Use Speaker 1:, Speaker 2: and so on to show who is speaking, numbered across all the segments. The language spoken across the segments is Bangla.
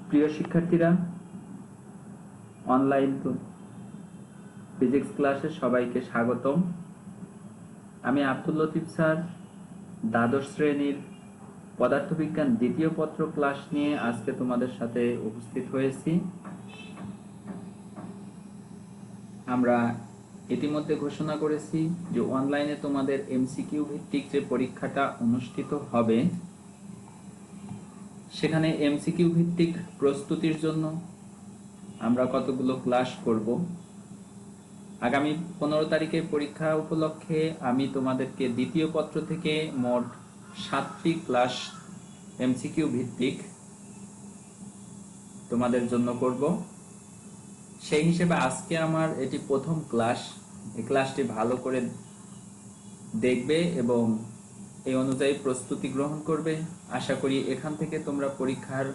Speaker 1: প্রিয় শিক্ষার্থীরা, অনলাইন ফিজিক্স ক্লাসে সবাইকে স্বাগতম। আমি আব্দুল লতিফ স্যার দ্বাদশ শ্রেণীর পদার্থবিজ্ঞান দ্বিতীয় পত্র ক্লাস নিয়ে আজকে তোমাদের সাথে উপস্থিত হয়েছি। আমরা ইতিমধ্যে ঘোষণা করেছি যে অনলাইনে তোমাদের এমসিকিউ ভিত্তিক যে পরীক্ষাটা অনুষ্ঠিত হবে, সেখানে এমসিকিউ ভিত্তিক প্রস্তুতির জন্য আমরা কতগুলো ক্লাস করব। আগামী 15 তারিখের পরীক্ষা উপলক্ষে আমি তোমাদেরকে দ্বিতীয় পত্র থেকে মোট 7টি ক্লাস এমসিকিউ ভিত্তিক তোমাদের জন্য করব। সেই হিসেবে আজকে আমার এটি প্রথম ক্লাস। এই ক্লাসটি ভালো করে দেখবে এবং এই অনুযায়ী প্রস্তুতি গ্রহণ করবে। আশা করি এখান থেকে তোমরা পরীক্ষার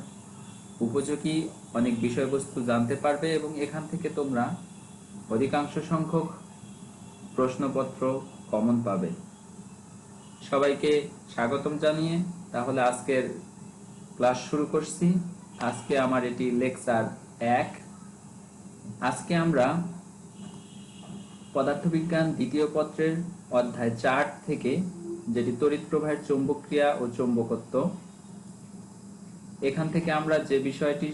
Speaker 1: উপযোগী অনেক বিষয়বস্তু জানতে পারবে এবং এখান থেকে তোমরা অধিকাংশ সংখ্যক প্রশ্নপত্র কমন পাবে। সবাইকে স্বাগতম জানিয়ে তাহলে আজকের ক্লাস শুরু করছি। আজকে আমার এটি লেকচার 1। আজকে আমরা পদার্থবিজ্ঞান দ্বিতীয় পত্রের অধ্যায় 4 থেকে, যেটি তড়িৎ প্রবাহের চৌম্বকক্রিয়া ও চৌম্বকত্ব, এখান থেকে আমরা যে বিষয়টি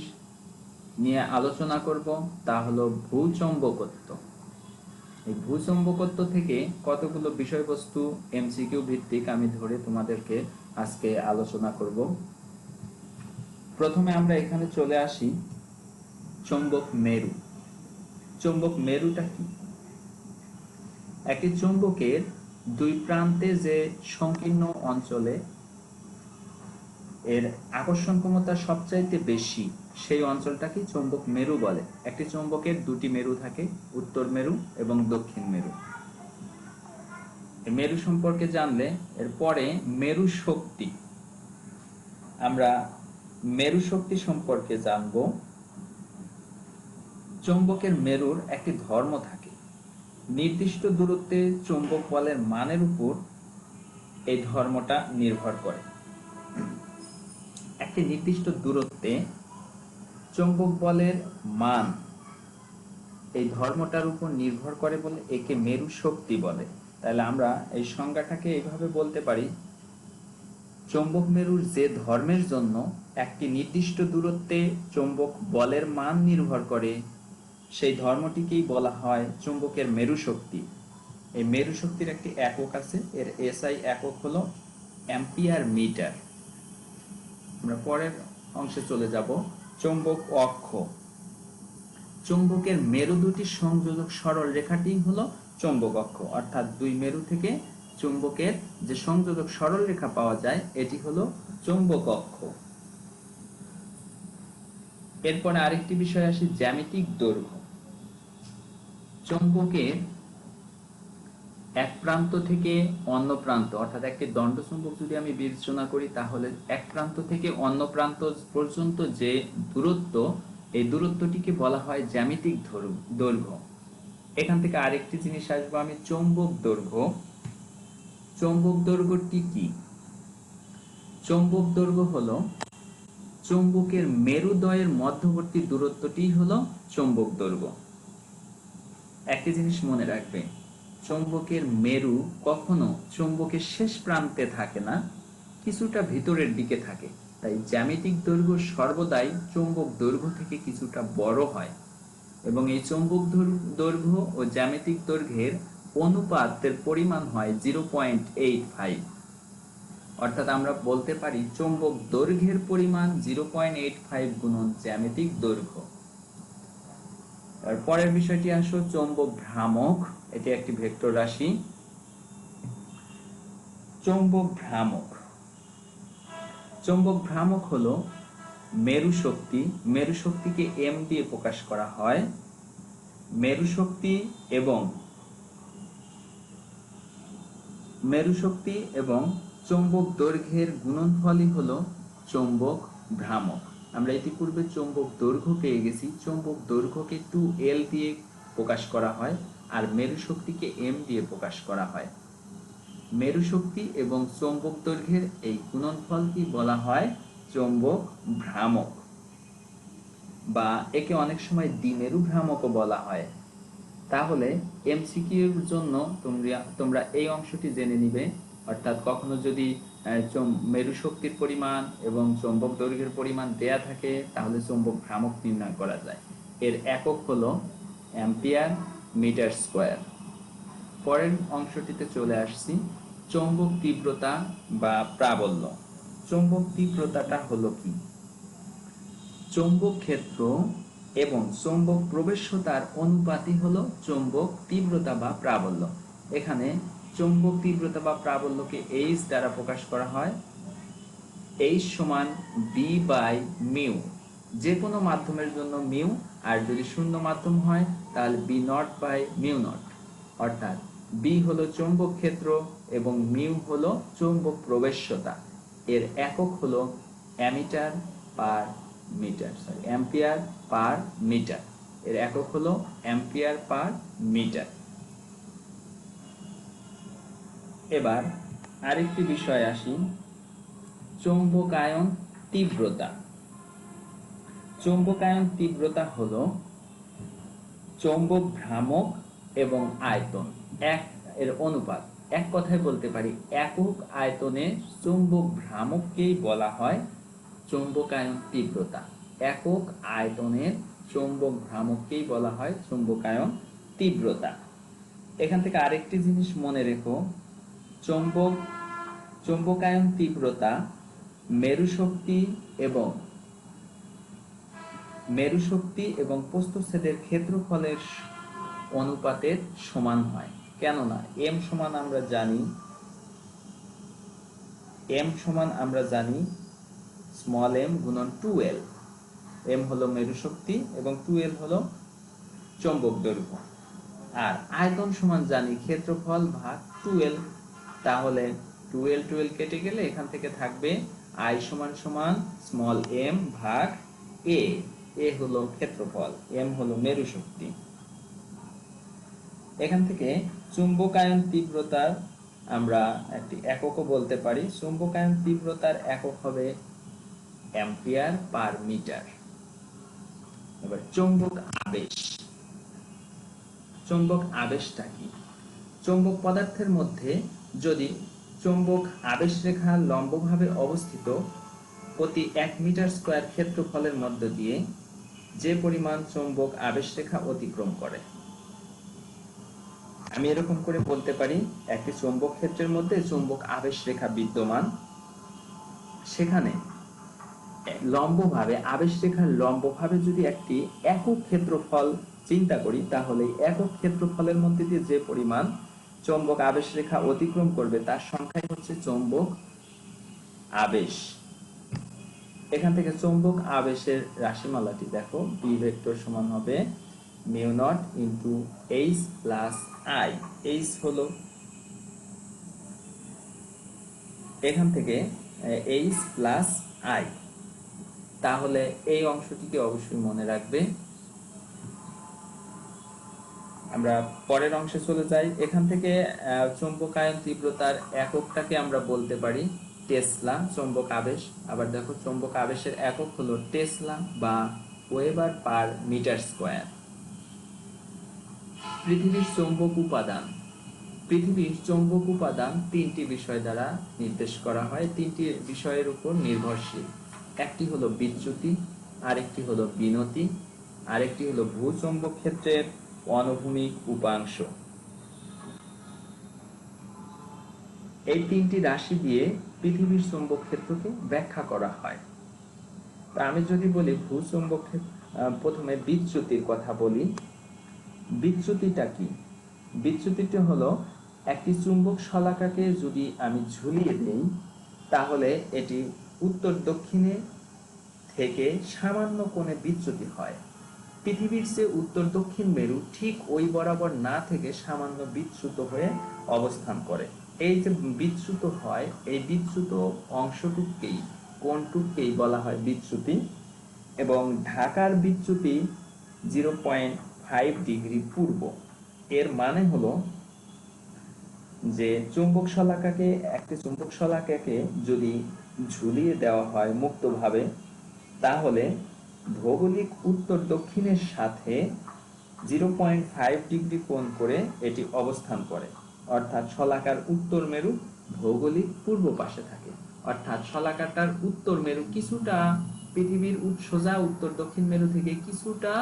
Speaker 1: নিয়ে আলোচনা করব তা হলো ভূচৌম্বকত্ব। এই ভূচৌম্বকত্ব থেকে কতগুলো বিষয়বস্তু এমসিকিউ ভিত্তিক আমি ধরে তোমাদেরকে আজকে আলোচনা করব। প্রথমে আমরা এখানে চলে আসি চৌম্বক মেরু। চৌম্বক মেরুটা কি? একটি চৌম্বকের দুই প্রান্তে যে সংকীর্ণ অঞ্চলে এর আকর্ষণ ক্ষমতা সবচাইতে বেশি, সেই অঞ্চলটাকে চৌম্বক মেরু বলে। একটি চৌম্বকের দুটি মেরু থাকে, উত্তর মেরু এবং দক্ষিণ মেরু। মেরু সম্পর্কে জানলে এরপরে মেরু শক্তি, আমরা মেরু শক্তি সম্পর্কে জানব। চৌম্বকের মেরুর একটি ধর্ম থাকে, নির্দিষ্ট দূরত্বে চৌম্বক বলের মানের উপর এই ধর্মটা নির্ভর করে। একটি নির্দিষ্ট দূরত্বে চৌম্বক বলের মান এই ধর্মটার উপর নির্ভর করে বলে একে মেরু শক্তি বলে। তাহলে আমরা এই সংজ্ঞাটাকে এইভাবে বলতে পারি, চৌম্বক মেরুর যে ধর্মের জন্য একটি নির্দিষ্ট দূরত্বে চৌম্বক বলের মান নির্ভর করে, সেই ধর্মটিকেই বলা হয় চৌম্বকের মেরু শক্তি। এই মেরু শক্তির একটি একক আছে, এর এসআই একক হলো অ্যাম্পিয়ার মিটার। আমরা পরের অংশে চলে যাব। চৌম্বক অক্ষ। চৌম্বকের মেরু দুটি সংযোজক সরল রেখাটি হলো চৌম্বক অক্ষ, অর্থাৎ দুই মেরু থেকে চৌম্বকের যে সংযোজক সরল রেখা পাওয়া যায় এটি হলো চৌম্বক অক্ষ। এরপরে আরেকটি বিষয় আসি, জ্যামিতিক দৈর্ঘ্য। চৌম্বকের এক প্রান্ত থেকে অন্য প্রান্ত, অর্থাৎ একটি দণ্ড চৌম্বক যদি আমি বিবেচনা করি, তাহলে এক প্রান্ত থেকে অন্য প্রান্ত পর্যন্ত যে দূরত্ব, এই দূরত্বটিকে বলা হয় জ্যামিতিক দৈর্ঘ্য। এখান থেকে আরেকটি জিনিস আসবো আমি, চৌম্বক দৈর্ঘ্য। চৌম্বক দৈর্ঘ্যটি কি? চৌম্বক দৈর্ঘ্য হলো চৌম্বকের মেরুদ্বয়ের মধ্যবর্তী দূরত্বটি হলো চৌম্বক দৈর্ঘ্য। একটি জিনিস মনে রাখবে, চৌম্বকের মেরু কখনো চৌম্বকের শেষ প্রান্তে থাকে না, কিছুটা ভিতরের দিকে থাকে। তাই জ্যামিতিক দৈর্ঘ্য সর্বদাই চৌম্বক দৈর্ঘ্য থেকে কিছুটা বড় হয় এবং এই চৌম্বক দৈর্ঘ্য ও জ্যামিতিক দৈর্ঘ্যের অনুপাতের পরিমাণ হয় 0.85। অর্থাৎ আমরা বলতে পারি চৌম্বক দৈর্ঘ্যের পরিমাণ 0.85 গুণন জ্যামিতিক দৈর্ঘ্য। আর পরের বিষয়টি আসো চৌম্বক ভ্রামক। এটি একটি ভেক্টর রাশি। চৌম্বক ভ্রামক। চৌম্বক ভ্রামক হলো মেরু শক্তি। মেরু শক্তিকে এম দিয়ে প্রকাশ করা হয়। মেরু শক্তি এবং চৌম্বক দৈর্ঘ্যের গুণনফলই হলো চৌম্বক ভ্রামক। আমরা ইতিপূর্বে চৌম্বক দৈর্ঘ্য পেয়ে গেছি। চৌম্বক দৈর্ঘ্যকে 2L দিয়ে প্রকাশ করা হয় আর মেরু শক্তিকে M দিয়ে প্রকাশ করা হয়। মেরু শক্তি এবং চৌম্বক দৈর্ঘ্যের এই গুণনফলকে বলা হয় চৌম্বক ভ্রামক। বা একে অনেক সময় দ্বিমেরু ভ্রামকও বলা হয়। তাহলে এমসিকিউর জন্য তোমরা এই অংশটি জেনে নিবে, অর্থাৎ কখনো যদি মেরু শক্তির পরিমাণ এবং চৌম্বক দৈর্ঘ্যের পরিমাণ দেয়া থাকে তাহলে চৌম্বক ভ্রামক নির্ণয় করা যায়। এর একক হলো অ্যাম্পিয়ার মিটার স্কোয়ার। পরের অংশটিতে চলে আসছি, চৌম্বক তীব্রতা বা প্রাবল্য। চৌম্বক তীব্রতাটা হলো কি? চৌম্বক ক্ষেত্র এবং চৌম্বক প্রবেশ্যতার অনুপাতই হলো চৌম্বক তীব্রতা বা প্রাবল্য। এখানে চৌম্বক তীব্রতা বা প্রাবল্যকে এইচ দ্বারা প্রকাশ করা হয়। এইচ সমান বি বাই মিউ, যে কোনো মাধ্যমের জন্য মিউ, আর যদি শূন্য মাধ্যম হয় তাহলে B naught by mu naught. অর্থাৎ বি হলো চৌম্বক ক্ষেত্র এবং মিউ হলো চৌম্বক প্রবেশ্যতা। এর একক হলো ammeter per metre, ampere per metre. এর একক হলো অ্যাম্পিয়ার পার মিটার। এবার আরেকটি বিষয় আসি, চৌম্বকায়ন তীব্রতা। চৌম্বকায়ন তীব্রতা হলো চৌম্বক ভ্রামক এবং আয়তন এর অনুপাত। এক কথায় বলতে পারি একক আয়তনে চৌম্বক ভ্রামককেই বলা হয় চৌম্বকায়ন তীব্রতা। একক আয়তনের চৌম্বক ভ্রামককেই বলা হয় চৌম্বকায়ন তীব্রতা। এখান থেকে আরেকটি জিনিস মনে রেখো, চৌম্বকায়ন তীব্রতা মেরু শক্তি এবং প্রস্থচ্ছেদের ক্ষেত্রফলের অনুপাতের সমান হয়। কেননা এম সমান আমরা জানি স্মল এম গুণন 2L। এম হলো মেরু শক্তি এবং 2L হলো চৌম্বক দৈর্ঘ্য। আর আয়তন সমান জানি ক্ষেত্রফল ভাগ 2L। তাহলে 2L কেটে গেলে এখান থেকে থাকবে I সমান স্মল এম ভাগ এ। এ হলো ক্ষেত্রফল, এম হলো মেরু শক্তি। এখান থেকে চুম্বকায়ন তীব্রতার আমরা একটি এককও বলতে পারি। চুম্বকায়ন তীব্রতার একক হবে অ্যাম্পিয়ার পার মিটার। এবার চৌম্বক আবেশ। চৌম্বক আবেশটা কি? চৌম্বক পদার্থের মধ্যে যদি চৌম্বক আবেশ রেখা লম্বভাবে অবস্থিত প্রতি 1 মিটার স্কয়ার ক্ষেত্রফলের মধ্য দিয়ে যে পরিমাণ চৌম্বক আবেশ রেখা অতিক্রম করে, আমি এরকম করে বলতে পারি একটি চৌম্বক ক্ষেত্রের মধ্যে চৌম্বক আবেশ রেখা বিদ্যমান, সেখানে লম্বভাবে আবেশ রেখার লম্বভাবে যদি একটি একক ক্ষেত্রফল চিন্তা করি তাহলে একক ক্ষেত্রফলের মধ্যে দিয়ে যে পরিমাণ চৌম্বক আবেশ রেখা অতিক্রম করবে তার সংখ্যাই হচ্ছে চৌম্বক আবেশ। এখান থেকে চৌম্বক আবেশের রাশিমালাটি দেখো, বি ভেক্টর সমান হবে mu not into H plus I. H হলো এখান থেকে এইচ প্লাস আই। তাহলে এই অংশটিকে অবশ্যই মনে রাখবে। আমরা পরের অংশে চলে যাই। এখান থেকে চৌম্বকায়ন তীব্রতার এককটাকে আমরা বলতে পারি টেসলা। চৌম্বক আবেশ, আবার দেখো চৌম্বক আবেশের একক হলো টেসলা বা ওয়েবার পার মিটার স্কয়ার। পৃথিবীর চৌম্বক উপাদান। পৃথিবীর চৌম্বক উপাদান তিনটি বিষয় দ্বারা নির্দেশ করা হয়, তিনটি বিষয়ের উপর নির্ভরশীল। একটি হলো বিচ্যুতি, আরেকটি হলো বিনতি, আরেকটি হলো ভূচৌম্বক ক্ষেত্রের অনুভূমিক উপাংশ। এই তিনটি রাশি দিয়ে পৃথিবীর চৌম্বক ক্ষেত্রকে ব্যাখ্যা করা হয়। তা আমি যদি বলি ভূচৌম্বক প্রথমে বিচ্যুতির কথা বলি। বিচ্যুতিটা কি? বিচ্যুতিটা হলো একটি চুম্বক শলাকাকে যদি আমি ঝুলিয়ে দেই তাহলে এটি উত্তর দক্ষিণে থেকে সামান্য কোণে বিচ্যুতি হয়। পৃথিবীর যে উত্তর দক্ষিণ মেরু ঠিক ওই বরাবর না থেকে সামান্য বিচ্যুত হয়ে অবস্থান করে। এই যে বিচ্যুত হয়, এই বিচ্যুত অংশটুককেই কোণটুককেই বলা হয় বিচ্যুতি। এবং ঢাকার বিচ্যুতি 0.5 ডিগ্রি পূর্ব। এর মানে হলো যে একটি চুম্বক শলাকাকে যদি ঝুলিয়ে দেওয়া হয় মুক্তভাবে তাহলে ভৌগোলিক উত্তর দক্ষিণের সাথে 0.5 ডিগ্রি কোণ করে এটি অবস্থান করে, অর্থাৎ শলাকার উত্তর মেরু ভৌগোলিক পূর্ব পাশে থাকে, অর্থাৎ শলাকাটার উত্তর মেরু কিছুটা পৃথিবীর সোজা উত্তর দক্ষিণ মেরু থেকে কিছুটা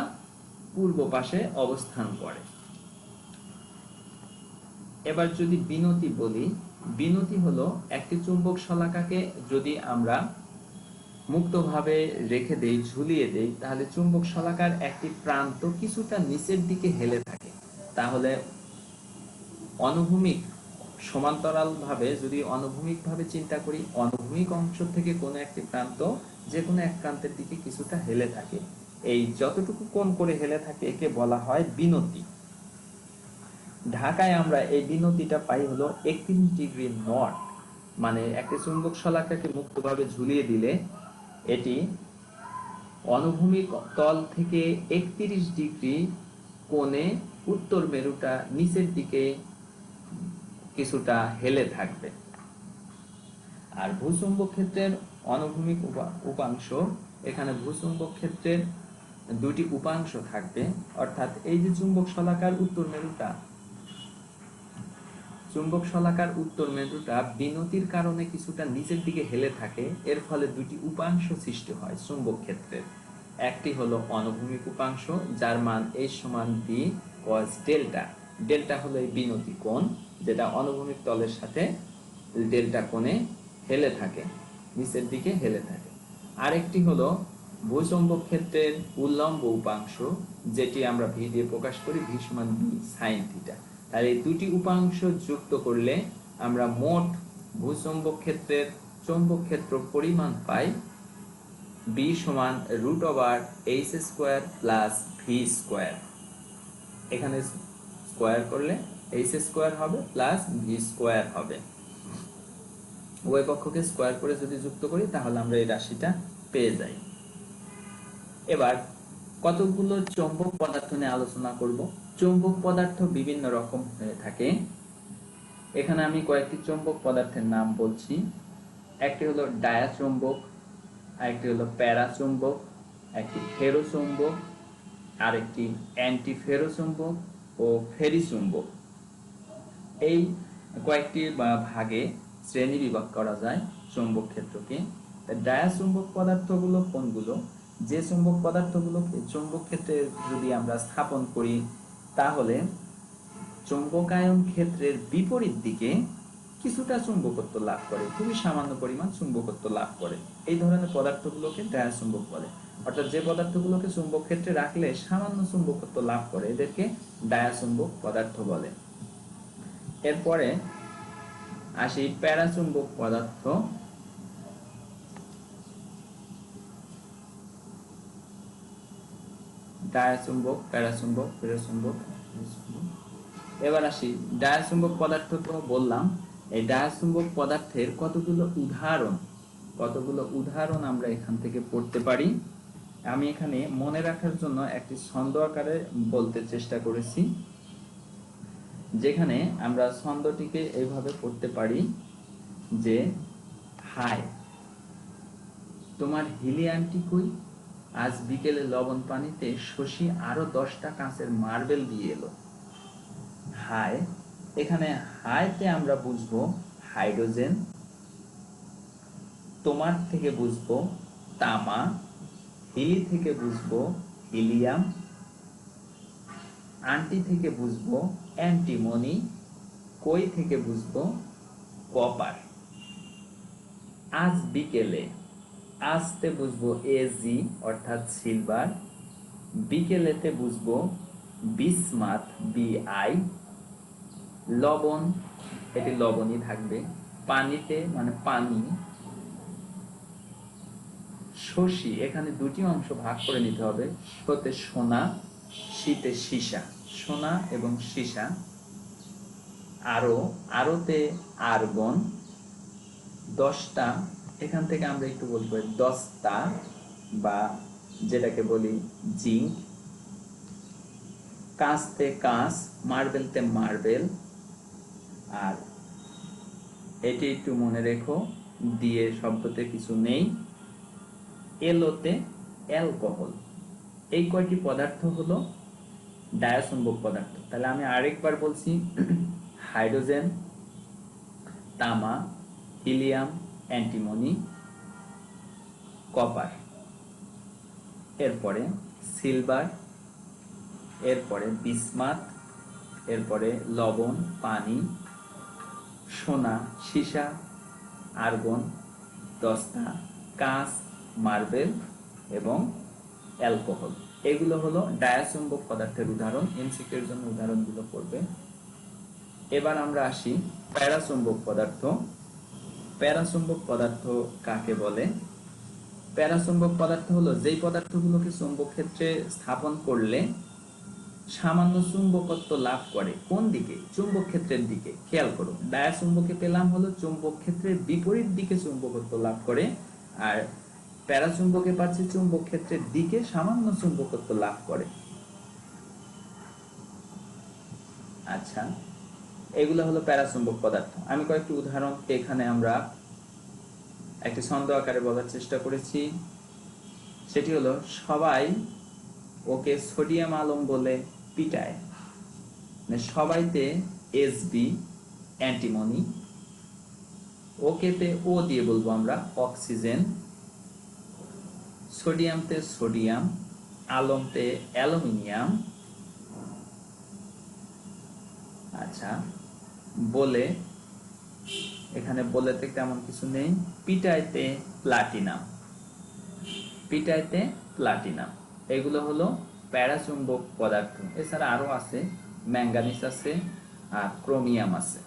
Speaker 1: পূর্ব পাশে অবস্থান করে। এবার যদি বিনতি বলি, বিনতি হলো একটি চুম্বক শলাকাকে যদি আমরা মুক্তভাবে রেখে দেই, ঝুলিয়ে দেই, তাহলে চুম্বক শলাকার একটি প্রান্ত কিছুটা নিচের দিকে হেলে থাকে। তাহলে অনুভূমিক সমান্তরাল ভাবে যদি অনুভূমিক ভাবে চিন্তা করি, অনুভূমিক অংশ থেকে কোনো একটি প্রান্ত যে কোনো এক প্রান্তের দিকে কিছুটা হেলে থাকে, এই যতটুকু কোণ করে হেলে থাকে একে বলা হয় বিনতি। ঢাকায় আমরা এই বিনতিটা পাই হলো 31 ডিগ্রি নর্থ, মানে একটি চুম্বক শলাকাকে মুক্তভাবে ঝুলিয়ে দিলে এটি অনুভূমিক তল থেকে 31 ডিগ্রি কোণে উত্তর মেরুটা নিচের দিকে কিছুটা হেলে থাকবে। আর ভূচুম্বক ক্ষেত্রের অনুভূমিক উপাংশ, এখানে ভূচুম্বক ক্ষেত্রের দুটি উপাংশ থাকবে, অর্থাৎ এই যে চুম্বক শলাকার উত্তর মেরুটা, চুম্বক শলাকার উত্তর মেরুটা বিনতির কারণে কিছুটা নিচের দিকে হেলে থাকে, এর ফলে দুটি উপাংশ সৃষ্টি হয় চুম্বক ক্ষেত্রের। একটি হলো অনুভূমিক উপাংশ যার মান H সমান B cos ডেল্টা, ডেল্টা হলো এই বিনতি কোণ যেটা অনুভূমিক তলের সাথে ডেল্টা কোণে হেলে থাকে, নিচের দিকে হেলে থাকে। আরেকটি হলো ভূচুম্বক ক্ষেত্রের উল্লম্ব উপাংশ, যেটি আমরা ভি দিয়ে প্রকাশ করি, ভি সমান বি সাইন থিটা। আর এই দুটি উপাংশ যুক্ত করলে আমরা মোট ভূচুম্বক ক্ষেত্রের চৌম্বক ক্ষেত্র পরিমাণ পাই বি সমান √H² প্লাস ভি স্কোয়ার। এখানে স্কোয়ার করলে H² হবে প্লাস ভি স্কোয়ার হবে। উভয় পক্ষকে স্কোয়ার করে যদি যুক্ত করি তাহলে আমরা এই রাশিটা পেয়ে যাই। এবার কতগুলো চৌম্বক পদার্থ নিয়ে আলোচনা করব। চৌম্বক পদার্থ বিভিন্ন রকম হয়ে থাকে। এখানে আমি কয়েকটি চৌম্বক পদার্থের নাম বলছি। একটি হলো ডায়াচৌম্বক, আরেকটি হলো প্যারাচৌম্বক, একটি ফেরোচৌম্বক, আরেকটি অ্যান্টি ফেরোচৌম্বক ও ফেরিচৌম্বক। এই কয়েকটি ভাগে শ্রেণী বিভাগ করা যায় চৌম্বক ক্ষেত্রকে। ডায়াচৌম্বক পদার্থগুলো কোনগুলো? যে চৌম্বক পদার্থগুলোকে চৌম্বক ক্ষেত্রে যদি আমরা স্থাপন করি তাহলে চৌম্বকায়ন ক্ষেত্রের বিপরীত দিকে কিছুটা চুম্বকত্ব লাভ করে, খুবই সামান্য পরিমাণ চুম্বকত্ব লাভ করে। এই ধরনের পদার্থগুলোকে ডায়াচুম্বক বলে। অর্থাৎ যে পদার্থগুলোকে চুম্বক ক্ষেত্রে রাখলে সামান্য চুম্বকত্ব লাভ করে এদেরকে ডায়াচুম্বক পদার্থ বলে। এরপরে আসি প্যারাচুম্বক পদার্থ। ডায়াচুম্বক, প্যারাচুম্বক, ফেরোচুম্বক। এবার আসি ডায়াচুম্বক পদার্থ। তো বললাম এই ডায়াচুম্বক পদার্থের কতগুলো উদাহরণ আমরা এখান থেকে পড়তে পারি। আমি এখানে মনে রাখার জন্য একটি ছন্দ আকারে বলতে চেষ্টা করেছি, যেখানে আমরা ছন্দটিকে এইভাবে পড়তে পারি যে, হায় তোমার হিলিয়ানটি কই, আজ বিকেলে লবণ পানিতে শশী আরো 10টা কাঁচের মার্বেল দিয়ে এলো। হায়, এখানে হায়তে আমরা বুঝবো হাইড্রোজেন, তোমার থেকে বুঝবো তামা, হিলি থেকে বুঝবো হিলিয়াম, আন্টি থেকে বুঝবো অ্যান্টিমনি, কই থেকে বুঝবো কপার। আজ বিকেলে, আজতে বুঝবো এজি অর্থাৎ সিলভার, বিকেলেতে বুঝবো বিসমাথ বিআই, লবণ এটি লবণই থাকবে, পানিতে মানে পানি, শশী এখানে দুটি অংশ ভাগ করে নিতে হবে, শোতে সোনা, শীতে সীসা, সোনা এবং সীসা, আরোতে আর্গন, 10টা এখান থেকে আমরা একটু বলবো দস্তা বা যেটাকে বলি জিঙ্ক, কাঁচতে কাঁচ, মার্বেলতে মার্বেল, আর এটি একটু মনে রেখো দিয়ে শব্দতে কিছু নেই, এলোতে অ্যালকোহল। এই কয়টি পদার্থ হলো ডায়াচুম্বক পদার্থ। তাহলে আমি আরেকবার বলছি, হাইড্রোজেন, তামা, হিলিয়াম, অ্যান্টিমনি, কপার, এরপরে সিলভার, এরপরে বিসমাথ, এরপরে লবণ, পানি, সোনা, সীসা, আর্গন, দস্তা, কাঁচ, মার্বেল এবং অ্যালকোহল। এগুলো হলো ডায়াচুম্বক পদার্থের উদাহরণ। এমসিকিউর জন্য উদাহরণগুলো পড়বে। এবার আমরা আসি প্যারাচুম্বক পদার্থ। প্যারাচুম্বক পদার্থ কাকে বলে? প্যারাচুম্বক পদার্থ হলো যেই পদার্থগুলোকে চুম্বক ক্ষেত্রে স্থাপন করলে সামান্য চুম্বকত্ব লাভ করে। কোন দিকে? চুম্বক ক্ষেত্রের দিকে। খেয়াল করো, ডায়াচুম্বকে পেলাম হলো চুম্বক ক্ষেত্রের বিপরীত দিকে চুম্বকত্ব লাভ করে, আর প্যারাচুম্বকে পাচ্ছি চুম্বক ক্ষেত্রের দিকে সামান্য চুম্বকত্ব লাভ করে। আচ্ছা, এগুলো হলো প্যারাচুম্বক পদার্থ। আমি কয়েকটি উদাহরণ এখানে আমরা একটি ছন্দ আকারে বলার চেষ্টা করেছি। সেটি হলো, সবাই ওকে সোডিয়াম আলম বলে পিটায়। সবাইতে এসবি অ্যান্টিমনি, ওকেতে ও দিয়ে বলবো আমরা অক্সিজেন, সোডিয়ামতে সোডিয়াম, আলমতে অ্যালুমিনিয়াম। আচ্ছা, বলে, এখানে বলেতে তেমন কিছু নেই। পিটাইতে প্লাটিনাম, পিটাইতে প্লাটিনাম। এগুলো হলো প্যারাচুম্বক পদার্থ। এছাড়া আরো আছে, ম্যাঙ্গানিজ আছে আর ক্রোমিয়াম আছে।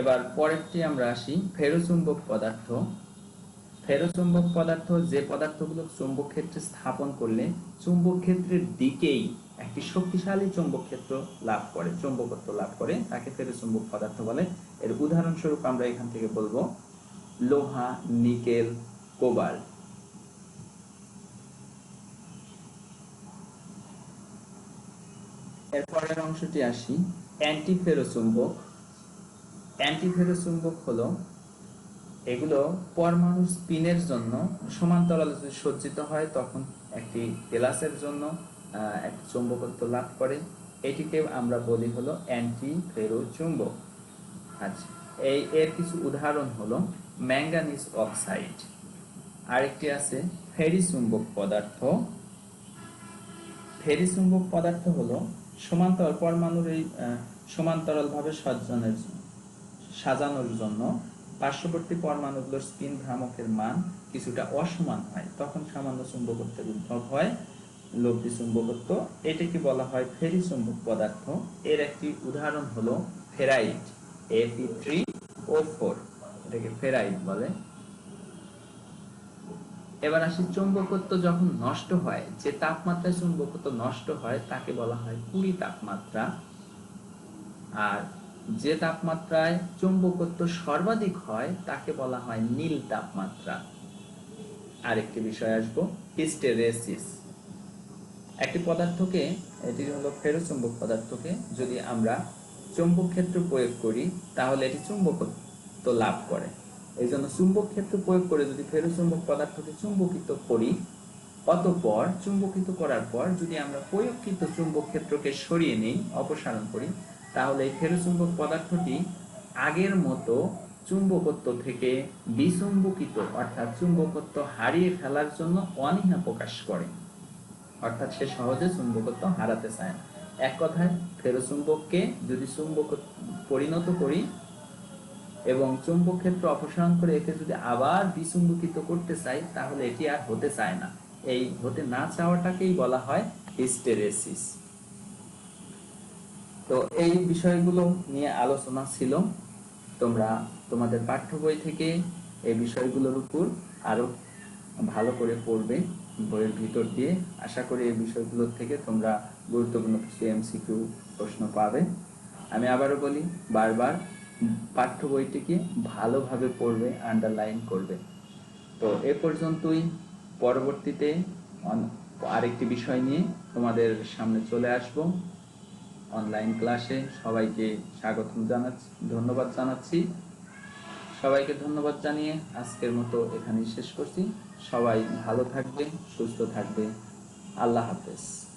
Speaker 1: এবার পরেরটি আমরা আসি ফেরোচুম্বক পদার্থ। ফেরোচুম্বক পদার্থ যে পদার্থগুলো চুম্বক ক্ষেত্রে স্থাপন করলে চুম্বক ক্ষেত্রের দিকেই একটি শক্তিশালী চুম্বক ক্ষেত্র লাভ করে, চুম্বকত্ব লাভ করে, তাকে ফেরোচুম্বক পদার্থ বলে। এর উদাহরণস্বরূপ আমরা এখান থেকে বলবো লোহা, নিকেল, কোবাল্ট। এর পরের অংশটি আসি অ্যান্টিফেরোচুম্বক। অ্যান্টিফেরোচুম্বক হলো, এগুলো পরমাণু স্পিনের জন্য সমান্তরালে যদি সজ্জিত হয় তখন একটি গ্লাসের জন্য একটি চুম্বকত্ব লাভ করে। এটিকে আমরা বলি হলো অ্যান্টিফেরোচুম্বক। আচ্ছা, এর কিছু উদাহরণ হলো ম্যাঙ্গানিজ অক্সাইড। আরেকটি আছে ফেরিচুম্বক পদার্থ। ফেরিচুম্বক পদার্থ হলো সমান্তরাল পরমাণুর এই সমান্তরাল ভাবে সাজানোর জন্য পার্শ্ববর্তী পরমাণুগুলোর স্পিন ভ্রামকের মান কিছুটা অসমান হয়, তখন সামান্য চুম্বকত্বের উদ্ভব হয়, লব্ধি চুম্বকত্ব। এটাকে বলা হয় ফেরিচুম্বক পদার্থ। এর একটি উদাহরণ হলো ফেরাইট, Fe3O4, এটাকে ফেরাইট বলে। এবার আসি, চুম্বকত্ব যখন নষ্ট হয়, যে তাপমাত্রায় চুম্বকত্ব নষ্ট হয় তাকে বলা হয় কুড়ি তাপমাত্রা। আর যে তাপমাত্রায় চুম্বকত্ব সর্বাধিক হয় তাকে বলা হয় নীল তাপমাত্রা। আরেকটি বিষয় আসবো, হিস্টেরেসিস। একটি পদার্থকে, এটি হলো ফেরোচুম্বক পদার্থকে যদি আমরা চুম্বক ক্ষেত্র প্রয়োগ করি তাহলে এটি চুম্বকত্ব লাভ করে। এই জন্য চুম্বক ক্ষেত্র প্রয়োগ করে যদি ফেরোচুম্বক পদার্থকে চুম্বকিত করি, অতঃপর চুম্বকিত করার পর যদি আমরা প্রয়োগকৃত চুম্বক ক্ষেত্রকে সরিয়ে নেই, অপসারণ করি, তাহলে এই ফেরোচুম্বক পদার্থটি আগের মতো চুম্বকত্ব থেকে বিচুম্বকিত অর্থাৎ চুম্বকত্ব হারিয়ে ফেলার জন্য অনীহা প্রকাশ করে, অর্থাৎ সে সহজে চুম্বকত্ব হারাতে চায় না। এক কথায়, ফেরোচুম্বককে যদি চুম্বক পরিণত করি এবং চুম্বক ক্ষেত্র অপসারণ করে একে যদি আবার বিচুম্বকিত করতে চাই তাহলে এটি আর হতে চায় না। এই হতে না চাওয়াটাকেই বলা হয় হিস্টেরেসিস। তো এই বিষয়গুলো নিয়ে আলোচনা ছিল। তোমরা তোমাদের পাঠ্য বই থেকে এই বিষয়গুলোর উপর আরো ভালো করে পড়বে, বইয়ের ভিতর দিয়ে। আশা করি এই বিষয়গুলোর থেকে তোমরা গুরুত্বপূর্ণ কিছু এমসিকিউ প্রশ্ন পাবে। আমি আবারও বলি, বারবার পাঠ্য বইটিকে ভালোভাবে পড়বে, আন্ডারলাইন করবে। তো এ পর্যন্তই। পরবর্তীতে আরেকটি বিষয় নিয়ে তোমাদের সামনে চলে আসব অনলাইন ক্লাসে। সবাইকে স্বাগত জানাচ্ছি, ধন্যবাদ জানাচ্ছি। সবাইকে ধন্যবাদ জানিয়ে আজকের মতো এখানেই শেষ করছি। সবাই ভালো থাকবে, সুস্থ থাকবে। আল্লাহ হাফেজ।